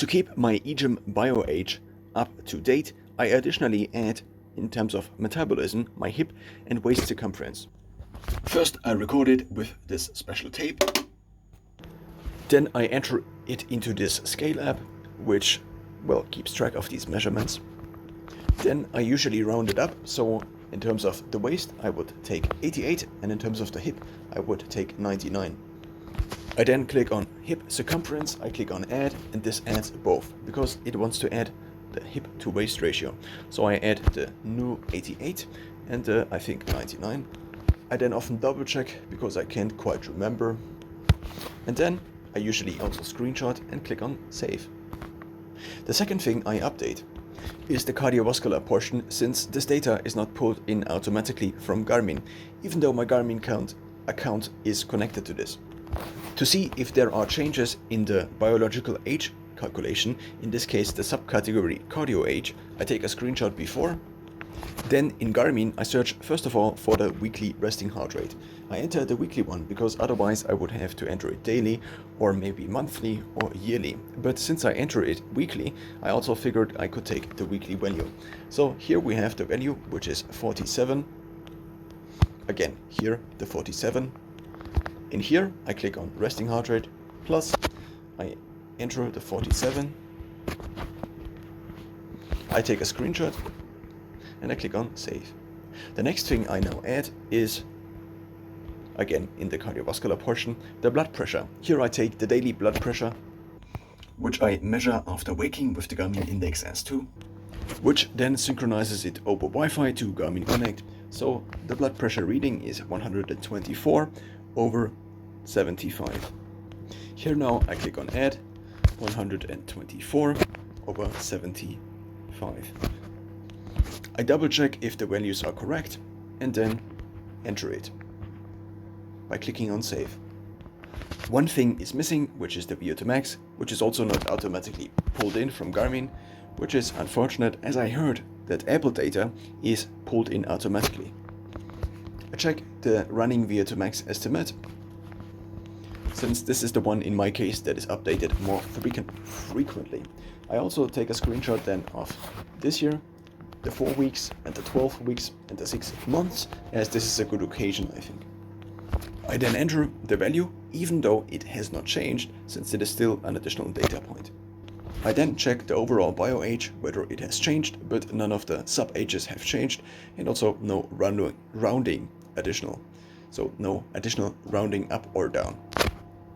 To keep my eGEM BioAge up to date, I additionally add, in terms of metabolism, my hip and waist circumference. First, I record it with this special tape. Then I enter it into this scale app, which, well, keeps track of these measurements. Then I usually round it up, so in terms of the waist, I would take 88, and in terms of the hip, I would take 99. I then click on hip circumference, I click on add, and this adds both, because it wants to add the hip to waist ratio. So I add the new 88 and I think 99. I then often double check because I can't quite remember. And then I usually also screenshot and click on save. The second thing I update is the cardiovascular portion, since this data is not pulled in automatically from Garmin, even though my Garmin account is connected to this. To see if there are changes in the biological age calculation, in this case the subcategory cardio age, I take a screenshot before. Then in Garmin I search first of all for the weekly resting heart rate. I enter the weekly one because otherwise I would have to enter it daily or maybe monthly or yearly. But since I enter it weekly, I also figured I could take the weekly value. So here we have the value, which is 47. Again, here the 47. In here I click on resting heart rate plus I enter the 47. I take a screenshot and I click on save. The next thing I now add is, again in the cardiovascular portion, the blood pressure. Here I take the daily blood pressure, which I measure after waking with the Garmin Index S2, which then synchronizes it over Wi-Fi to Garmin Connect. So the blood pressure reading is 124 over 75. Here now I click on add, 124 over 75. I double check if the values are correct and then enter it by clicking on save. One thing is missing, which is the VO2 max, which is also not automatically pulled in from Garmin, which is unfortunate, as I heard that Apple data is pulled in automatically. I check the running VO2 max estimate, since this is the one in my case that is updated more frequently. I also take a screenshot then of this year, the 4 weeks and the 12 weeks and the 6 months, as this is a good occasion, I think. I then enter the value, even though it has not changed, since it is still an additional data point. I then check the overall bio age, whether it has changed, but none of the sub ages have changed, and also no rounding additional. So no additional rounding up or down.